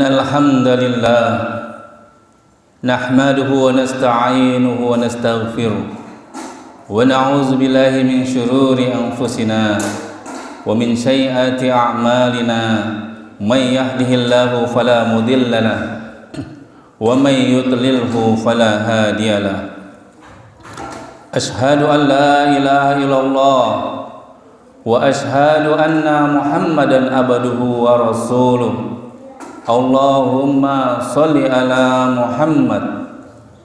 الحمد لله نحمده ونستعينه ونستغفره ونعوذ بالله من شرور أنفسنا ومن سيئات أعمالنا من يهده الله فلا مضل له ومن يضلله فلا هادي له أشهد أن لا إله إلا الله وأشهد أن محمدا عبده ورسوله اللهم صل على محمد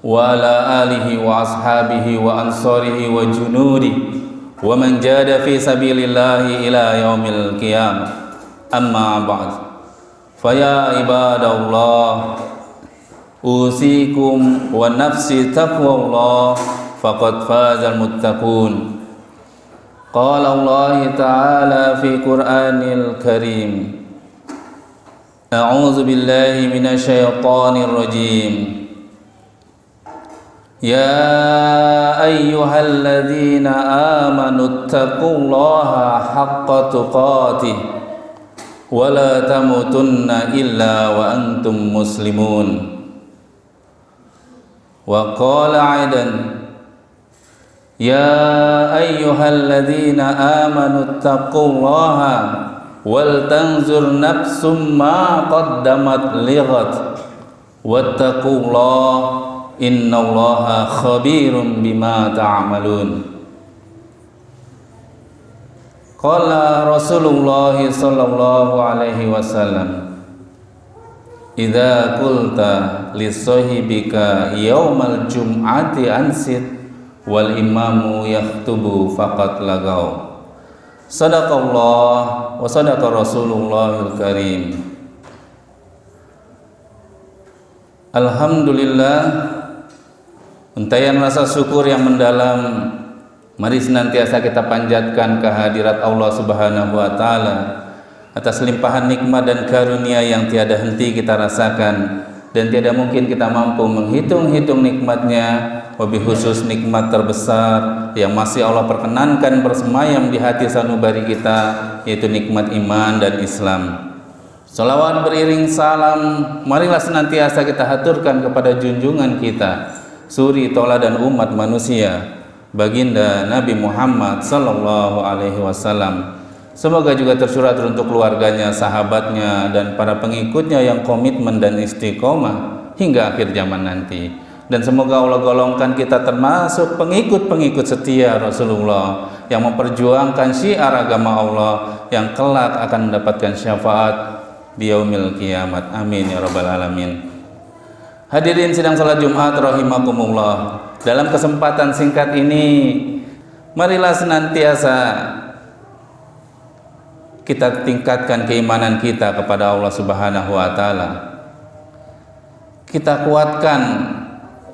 وعلى آله وأصحابه وأنصاره وجنوده ومن جاد في سبيل الله إلى يوم القيامة أما بعد فيا عباد الله أوصيكم ونفسي تقوى الله فقد فاز المتقون قال الله تعالى في القرآن الكريم أعوذ بالله من الشيطان الرجيم يا أيها الذين آمنوا اتقوا الله حق تقاته ولا تموتن إلا وأنتم مسلمون وقال أيضا يا أيها الذين آمنوا اتقوا الله ولتنظر نفس ما قدمت لغد واتقوا الله إن الله خبير بما تعملون قال رسول الله صلى الله عليه وسلم إذا قلت لصاحبك يوم الجمعة أنصت والإمام يخطب فقد لغوا Sadaqallah wa sadaqa Rasulullahil Karim. Alhamdulillah, untayan rasa syukur yang mendalam mari senantiasa kita panjatkan kehadirat Allah Subhanahu wa taala atas limpahan nikmat dan karunia yang tiada henti kita rasakan dan tiada mungkin kita mampu menghitung-hitung nikmatnya. Wabil khusus nikmat terbesar yang masih Allah perkenankan bersemayam di hati sanubari kita, yaitu nikmat iman dan Islam. Salawat beriring salam marilah senantiasa kita haturkan kepada junjungan kita, suri tauladan umat manusia, baginda Nabi Muhammad sallallahu alaihi wasallam. Semoga juga tersurat untuk keluarganya, sahabatnya, dan para pengikutnya yang komitmen dan istiqomah hingga akhir zaman nanti. Dan semoga Allah golongkan kita termasuk pengikut-pengikut setia Rasulullah yang memperjuangkan syiar agama Allah yang kelak akan mendapatkan syafaat di yaumil kiamat. Amin ya rabbal alamin. Hadirin sidang salat Jumat rahimakumullah. Dalam kesempatan singkat ini marilah senantiasa kita tingkatkan keimanan kita kepada Allah Subhanahu wa taala. Kita kuatkan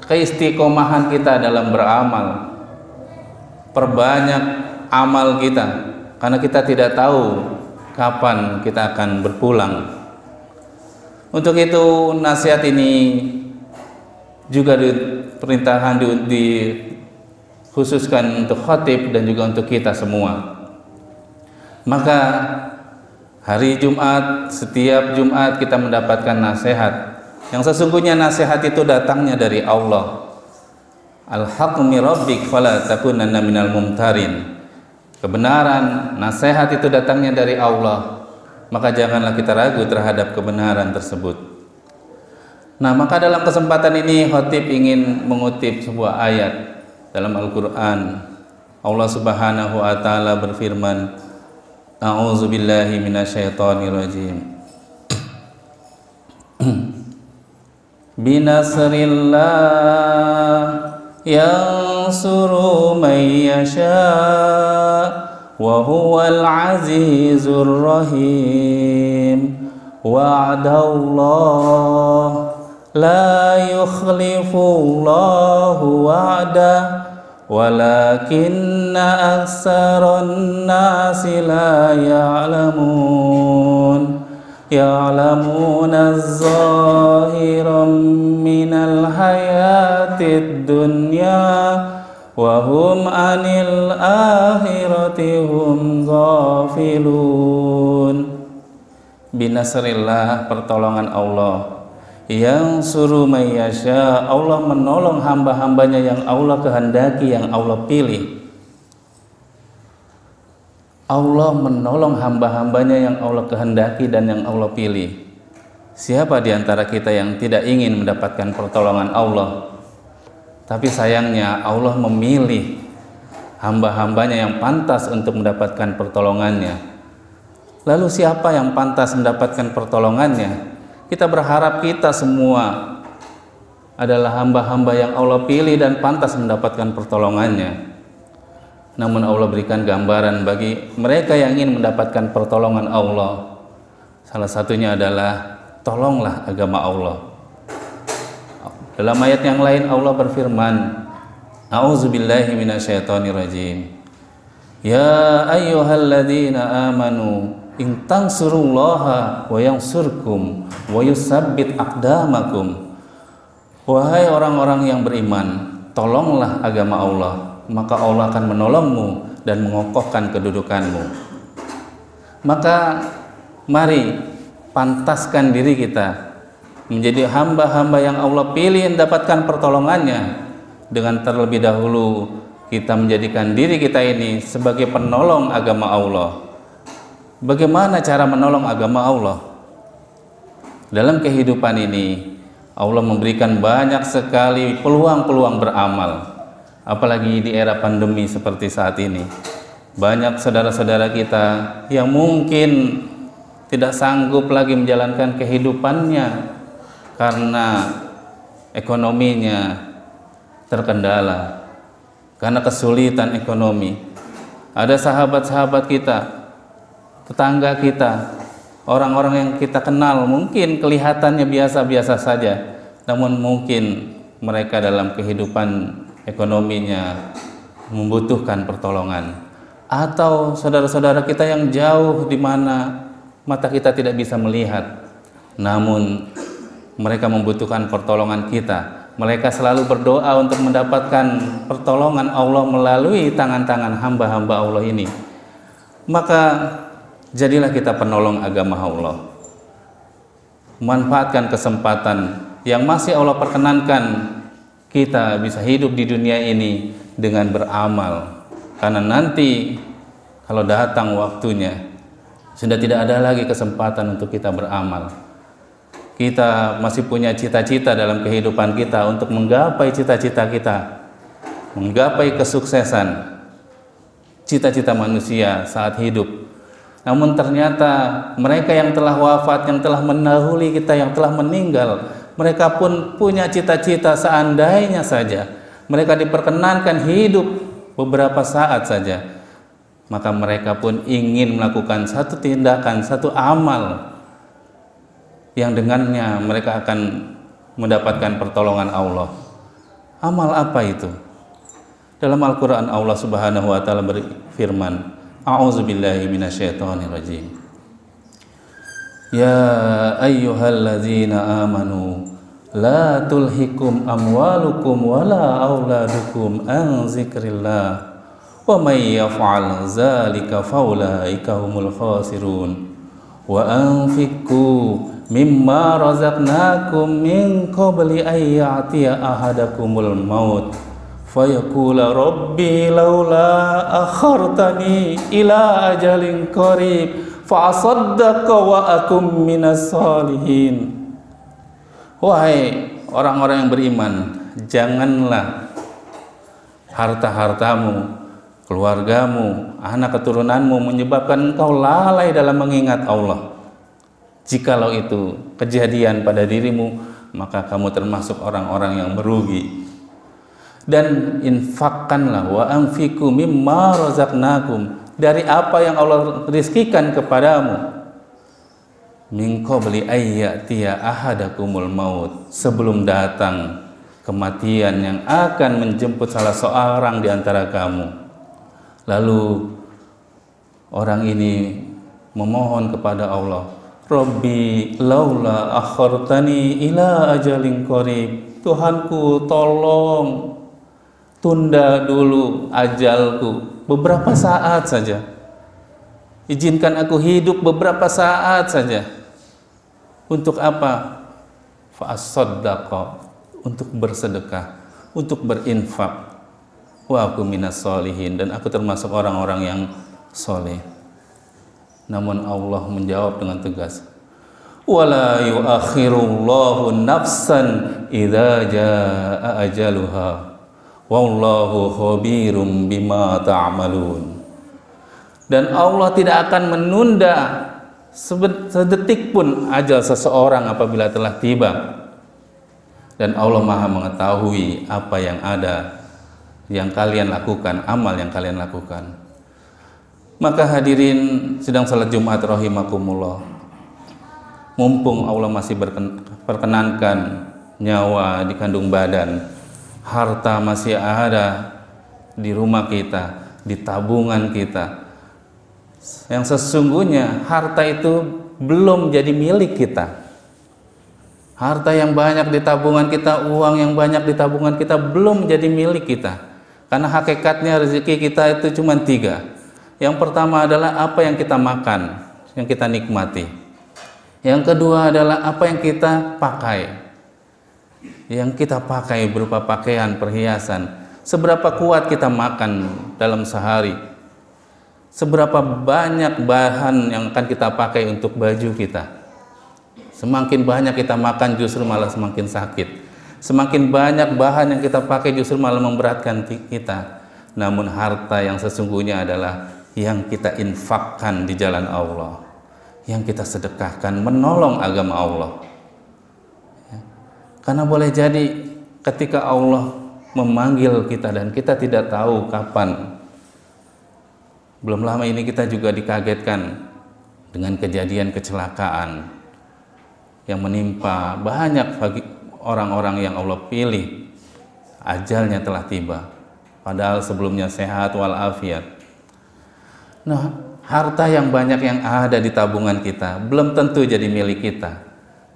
keistiqomahan kita dalam beramal, perbanyak amal kita, karena kita tidak tahu kapan kita akan berpulang. Untuk itu nasihat ini juga diperintahkan dikhususkan untuk khatib dan juga untuk kita semua. Maka hari Jumat, setiap Jumat kita mendapatkan nasihat yang sesungguhnya nasihat itu datangnya dari Allah. Al-haqqu min rabbik fala takunanna minal mumtarin. Kebenaran, nasihat itu datangnya dari Allah, maka janganlah kita ragu terhadap kebenaran tersebut. Nah, maka dalam kesempatan ini khatib ingin mengutip sebuah ayat dalam Al-Qur'an. Allah Subhanahu wa taala berfirman, A'udzubillahi minasyaitonirrajim. Binasrillah yansuru man yasha wa huwal azizur rahim wa'adallah la yukhlifullahu wa'dah walakinna aktsaran nasi la ya'lamun ya'lamuna az-zahiran minal hayatid dunya wa hum anil akhirati hum ghafilun binasrillah, pertolongan Allah. Yang suruh mayyasha, Allah menolong hamba-hambanya yang Allah kehendaki, yang Allah pilih. Allah menolong hamba-hambanya yang Allah kehendaki dan yang Allah pilih. Siapa di antara kita yang tidak ingin mendapatkan pertolongan Allah? Tapi sayangnya Allah memilih hamba-hambanya yang pantas untuk mendapatkan pertolongannya. Lalu siapa yang pantas mendapatkan pertolongannya? Kita berharap kita semua adalah hamba-hamba yang Allah pilih dan pantas mendapatkan pertolongannya. Namun Allah berikan gambaran bagi mereka yang ingin mendapatkan pertolongan Allah. Salah satunya adalah tolonglah agama Allah. Dalam ayat yang lain Allah berfirman, A'udzubillahi minasyaitonirrajim. Ya ayyuhalladzina amanu in tansurullaha wa yansurkum wa yusabbit aqdamakum. Wahai orang-orang yang beriman, tolonglah agama Allah, maka Allah akan menolongmu dan mengokohkan kedudukanmu. Maka mari pantaskan diri kita menjadi hamba-hamba yang Allah pilih mendapatkan pertolongannya, dengan terlebih dahulu kita menjadikan diri kita ini sebagai penolong agama Allah. Bagaimana cara menolong agama Allah? Dalam kehidupan ini Allah memberikan banyak sekali peluang-peluang beramal, apalagi di era pandemi seperti saat ini. Banyak saudara-saudara kita yang mungkin tidak sanggup lagi menjalankan kehidupannya karena ekonominya terkendala, karena kesulitan ekonomi. Ada sahabat-sahabat kita, tetangga kita, orang-orang yang kita kenal, mungkin kelihatannya biasa-biasa saja, namun mungkin mereka dalam kehidupan ekonominya membutuhkan pertolongan. Atau saudara-saudara kita yang jauh di mana mata kita tidak bisa melihat, namun mereka membutuhkan pertolongan kita. Mereka selalu berdoa untuk mendapatkan pertolongan Allah melalui tangan-tangan hamba-hamba Allah ini. Maka jadilah kita penolong agama Allah. Manfaatkan kesempatan yang masih Allah perkenankan kita bisa hidup di dunia ini dengan beramal. Karena nanti kalau datang waktunya sudah tidak ada lagi kesempatan untuk kita beramal. Kita masih punya cita-cita dalam kehidupan kita untuk menggapai cita-cita kita, menggapai kesuksesan, cita-cita manusia saat hidup. Namun ternyata mereka yang telah wafat, yang telah mendahului kita, yang telah meninggal, mereka pun punya cita-cita. Seandainya saja mereka diperkenankan hidup beberapa saat saja, maka mereka pun ingin melakukan satu tindakan, satu amal yang dengannya mereka akan mendapatkan pertolongan Allah. Amal apa itu? Dalam Al-Quran Allah Subhanahu wa Ta'ala berfirman, A'udzubillahi minasyaitonirrajim. Ya ayyuhalladzina amanu la tulhikum amwalukum wala auladukum an zikrillah wa may yaf'al dzalika faulaika humul khasirun wa anfiqu mimma razaqnakum min qabli ay ya'tiya ahadakumul maut fayaqula rabbi laula akhartani ila ajalin qarib fa asaddaqa wa akum minas salihin. Wahai orang-orang yang beriman, janganlah harta-hartamu, keluargamu, anak keturunanmu menyebabkan engkau lalai dalam mengingat Allah. Jikalau itu kejadian pada dirimu, maka kamu termasuk orang-orang yang merugi. Dan infakkanlah, wa anfiqu mimma razaqnakum, dari apa yang Allah rizkikan kepadamu, min qabli ayyatiya ahadakumul maut, sebelum datang kematian yang akan menjemput salah seorang di antara kamu. Lalu orang ini memohon kepada Allah, Rabbi laula akhartani ila ajalin qarib, Tuhanku tolong tunda dulu ajalku beberapa saat saja, izinkan aku hidup beberapa saat saja, Untuk apa? Fa'asaddaqa, untuk bersedekah, untuk berinfak. Wa aku minas solihin, dan aku termasuk orang-orang yang soleh. Namun Allah menjawab dengan tegas, wala yuakhirullahu nafsan idza jaa ajaluha wallahu khabirum bima ta'malun. Dan Allah tidak akan menunda sedetik pun ajal seseorang apabila telah tiba, dan Allah Maha mengetahui apa yang ada, yang kalian lakukan, amal yang kalian lakukan. Maka hadirin sidang salat Jumat rahimakumullah, mumpung Allah masih perkenankan nyawa di kandung badan, harta masih ada di rumah kita, di tabungan kita, yang sesungguhnya harta itu belum jadi milik kita. Harta yang banyak di tabungan kita, uang yang banyak di tabungan kita belum jadi milik kita. Karena hakikatnya rezeki kita itu cuma 3. Yang pertama adalah apa yang kita makan, yang kita nikmati. Yang kedua adalah apa yang kita pakai. Yang kita pakai berupa pakaian, perhiasan. Seberapa kuat kita makan dalam sehari. Seberapa banyak bahan yang akan kita pakai untuk baju kita. Semakin banyak kita makan justru malah semakin sakit. Semakin banyak bahan yang kita pakai justru malah memberatkan kita. Namun harta yang sesungguhnya adalah yang kita infakkan di jalan Allah, yang kita sedekahkan menolong agama Allah. Karena boleh jadi ketika Allah memanggil kita dan kita tidak tahu kapan. Belum lama ini kita juga dikagetkan dengan kejadian kecelakaan yang menimpa banyak bagi orang-orang yang Allah pilih. Ajalnya telah tiba, padahal sebelumnya sehat walafiat. Nah, harta yang banyak yang ada di tabungan kita belum tentu jadi milik kita.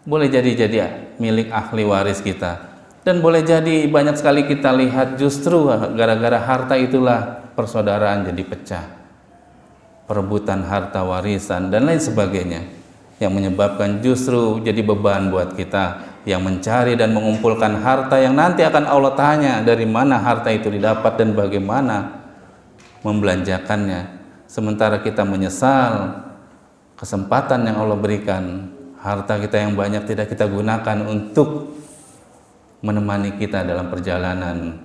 Boleh jadi milik ahli waris kita. Dan boleh jadi banyak sekali kita lihat justru gara-gara harta itulah persaudaraan jadi pecah. Perebutan harta warisan dan lain sebagainya, yang menyebabkan justru jadi beban buat kita yang mencari dan mengumpulkan harta yang nanti akan Allah tanya dari mana harta itu didapat dan bagaimana membelanjakannya. Sementara kita menyesal kesempatan yang Allah berikan, harta kita yang banyak tidak kita gunakan untuk menemani kita dalam perjalanan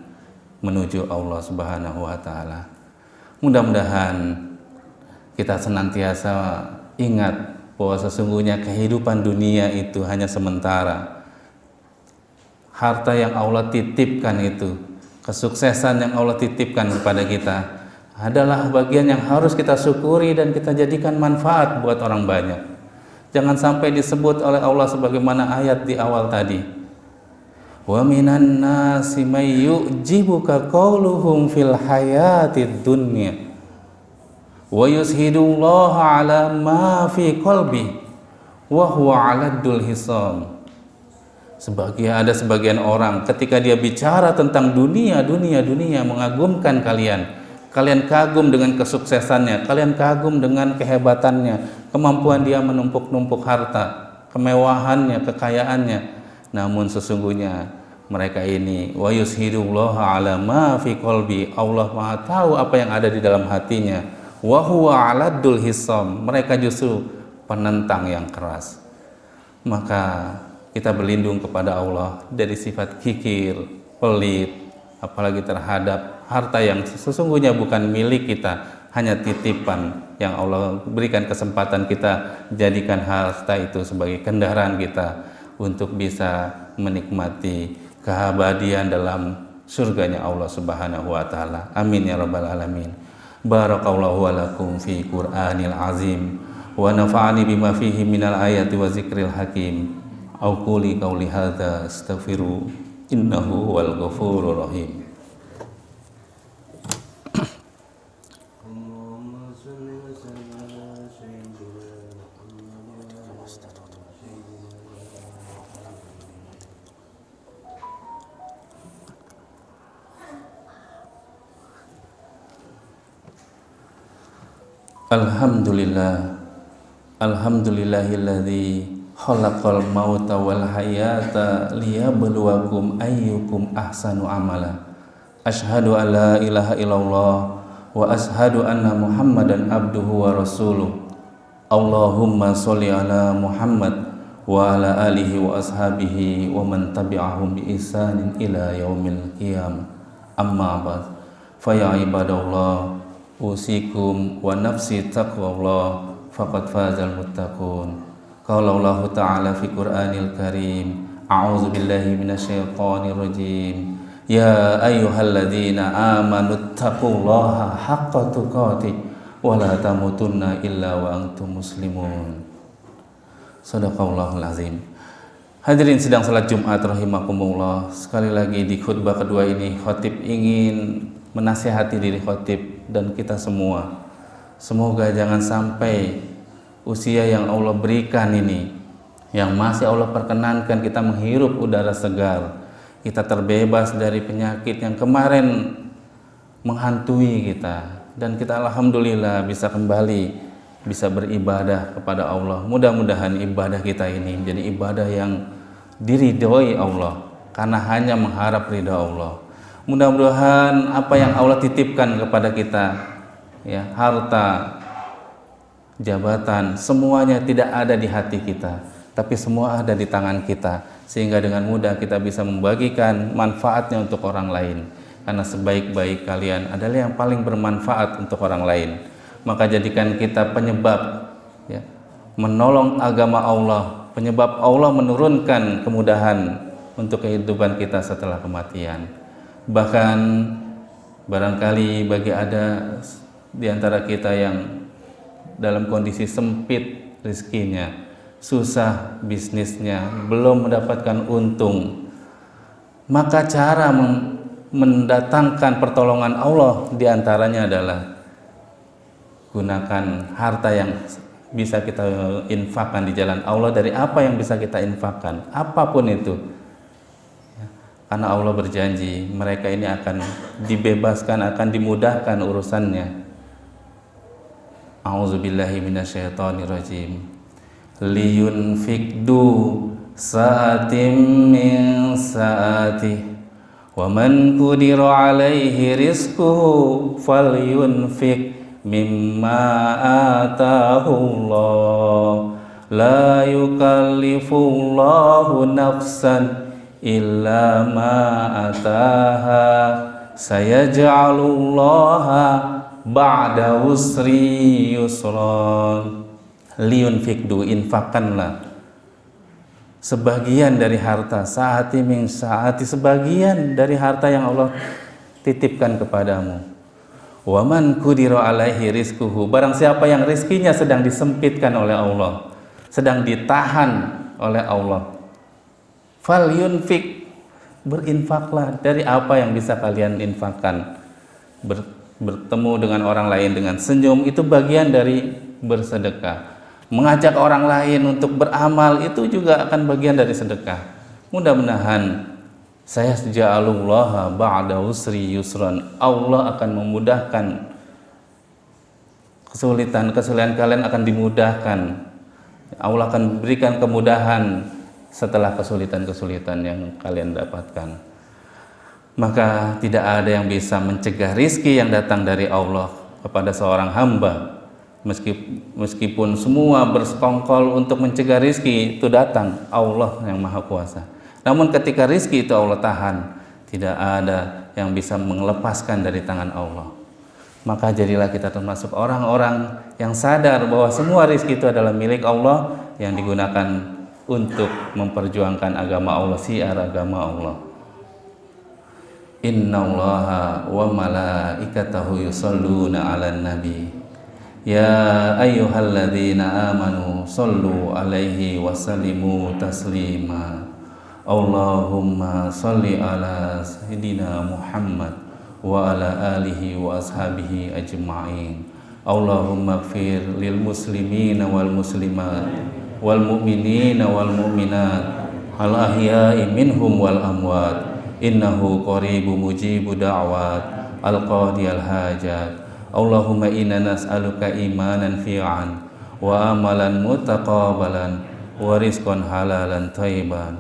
menuju Allah Subhanahu wa taala. Mudah-mudahan kita senantiasa ingat bahwa sesungguhnya kehidupan dunia itu hanya sementara. Harta yang Allah titipkan itu, kesuksesan yang Allah titipkan kepada kita adalah bagian yang harus kita syukuri dan kita jadikan manfaat buat orang banyak. Jangan sampai disebut oleh Allah sebagaimana ayat di awal tadi. Wa minan nasi may yu'jibuka qauluhum fil hayatid dunya wa yushidullaha ala ma fi qalbi wa huwa aladul hisam. Ada sebagian orang ketika dia bicara tentang dunia mengagumkan kalian. Kalian kagum dengan kesuksesannya, kalian kagum dengan kehebatannya, kemampuan dia menumpuk-numpuk harta, kemewahannya, kekayaannya. Namun sesungguhnya mereka ini wa yushidullaha ala ma fi qalbi, Allah Maha tahu apa yang ada di dalam hatinya. Wa huwa aladul hisam, mereka justru penentang yang keras. Maka kita berlindung kepada Allah dari sifat kikir, pelit, apalagi terhadap harta yang sesungguhnya bukan milik kita, hanya titipan yang Allah berikan kesempatan kita jadikan harta itu sebagai kendaraan kita untuk bisa menikmati keabadian dalam surganya Allah Subhanahu wa taala. Amin ya rabbal alamin. Barakallahu walakum fi Qur'anil azim wa nafa'ani bima fihi minal ayati wa zikril hakim. Aquli qawli hadza astaghfiru innahu huwal ghafurur rahim. Alhamdulillah, alhamdulillahilladzi khalaqal mauta wal hayata liyabluwakum ayyukum ahsanu amala. Asyhadu an la ilaha illallah wa asyhadu anna Muhammadan abduhu wa rasuluh. Allahumma sholli ala Muhammad wa ala alihi wa ashabihi wa man tabi'ahum bi ihsanin ila yaumil qiyamah. Amma ba'd. Fa ya ibadallah, usikum wa nafsi taqwallah, faqad fazal muttaqun. Qala Allah ta'ala fi Qur'anil Karim, a'udzu billahi minasyaitonir rajim. Ya ayyuhalladzina amanu taqullaha haqqa tuqatih wa la tamutunna illa wa antum muslimun. Shadaqallahul azim. Hadirin sidang salat Jumat rahimakumullah. Sekali lagi di khutbah kedua ini khatib ingin menasihati diri khatib dan kita semua. Semoga jangan sampai usia yang Allah berikan ini, yang masih Allah perkenankan kita menghirup udara segar, kita terbebas dari penyakit yang kemarin menghantui kita, dan kita alhamdulillah bisa kembali, bisa beribadah kepada Allah. Mudah-mudahan ibadah kita ini menjadi ibadah yang diridhoi Allah, karena hanya mengharap ridha Allah. Mudah-mudahan apa yang Allah titipkan kepada kita, ya, harta, jabatan, semuanya tidak ada di hati kita, tapi semua ada di tangan kita, sehingga dengan mudah kita bisa membagikan manfaatnya untuk orang lain, karena sebaik-baik kalian adalah yang paling bermanfaat untuk orang lain. Maka jadikan kita penyebab, ya, menolong agama Allah, penyebab Allah menurunkan kemudahan untuk kehidupan kita setelah kematian. Bahkan barangkali bagi ada di antara kita yang dalam kondisi sempit rezekinya, susah bisnisnya, belum mendapatkan untung, maka cara mendatangkan pertolongan Allah diantaranya adalah gunakan harta yang bisa kita infakkan di jalan Allah. Dari apa yang bisa kita infakkan, apapun itu, karena Allah berjanji mereka ini akan dibebaskan, akan dimudahkan urusannya. A'udzubillahi minasyaitonirrajim. Liyunfikdu sa'atim min sa'atih wa man qudira alaihi rizquhu falyunfik mimma atahullah. La yukallifullahu nafsan illa ma ataha. Sayaj'alullaha ba'da usri yusran. Liyunfikdu, infakkanlah sebagian dari harta, saati min saati, sebagian dari harta yang Allah titipkan kepadamu. Wa man qudira alaihi rizquhu, barang siapa yang rizkinya sedang disempitkan oleh Allah, sedang ditahan oleh Allah, falyunfik, berinfaklah dari apa yang bisa kalian infakkan. Bertemu dengan orang lain dengan senyum, itu bagian dari bersedekah. Mengajak orang lain untuk beramal, itu juga akan bagian dari sedekah. Mudah-mudahan saya ja'alullaha ba'da usri yusran, Allah akan memudahkan kesulitan kalian akan dimudahkan. Allah akan berikan kemudahan setelah kesulitan-kesulitan yang kalian dapatkan. Maka tidak ada yang bisa mencegah rizki yang datang dari Allah kepada seorang hamba. Meskipun semua bersekongkol untuk mencegah rizki itu datang, Allah yang Maha Kuasa. Namun ketika rizki itu Allah tahan, tidak ada yang bisa melepaskan dari tangan Allah. Maka jadilah kita termasuk orang-orang yang sadar bahwa semua rizki itu adalah milik Allah, yang digunakan untuk memperjuangkan agama Allah, syiar agama Allah. Innallaha wa malaikatahu yusholluna 'alan nabi. Ya ayyuhalladzina amanu shollu 'alaihi wa sallimu taslima. Allahumma sholli ala sayyidina Muhammad wa ala alihi wa ashabihi ajma'in. Allahumma ighfir lil muslimina wal muslimat wal mu'minina wal mu'minat al ahya'i minhum wal amwat. Innahu qaribu mujibu da'wat al qadiyal hajat. Allahumma inna nas'aluka imanan fi'an wa amalan mutaqabalan wa rizqan halalan thayyiban.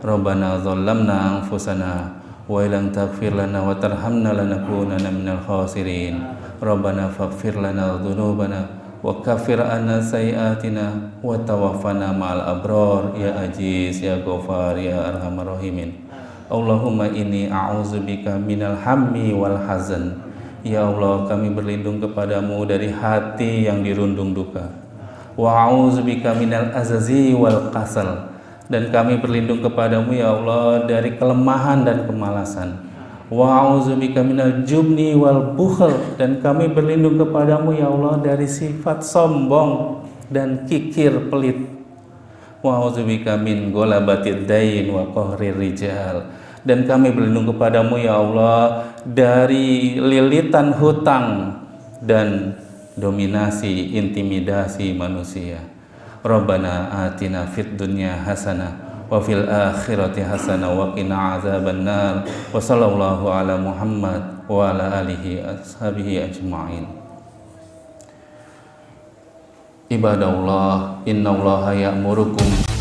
Rabbana dzalamna anfusana wa illam taghfir lana wa tarhamna lanakunanna minal khasirin. Rabbana faghfir lana dzunubana wa kaffir anna sayyi'atina wa tawaffana ma'al abrar ya aziz ya ghafar ya arhamar rahimin. Allahumma inni a'udzubika minal hammi wal hazan. Ya Allah, kami berlindung kepadamu dari hati yang dirundung duka. Wa a'udzubika minal azazi wal kasal. Dan kami berlindung kepadamu ya Allah dari kelemahan dan kemalasan. Wa a'udzubika minal jubni wal bukhl. Dan kami berlindung kepadamu ya Allah dari sifat sombong dan kikir pelit. Wa a'udzubika min ghalabatid dain wa qahrir rijal. Dan kami berlindung kepadamu ya Allah dari lilitan hutang dan dominasi, intimidasi manusia. Rabbana atina fid dunya hasanah wa fil akhirati hasanah wa qina azabannar. Wa sallallahu ala Muhammad wa ala alihi ashabihi ajma'in. Ibadallah, innallaha ya'murukum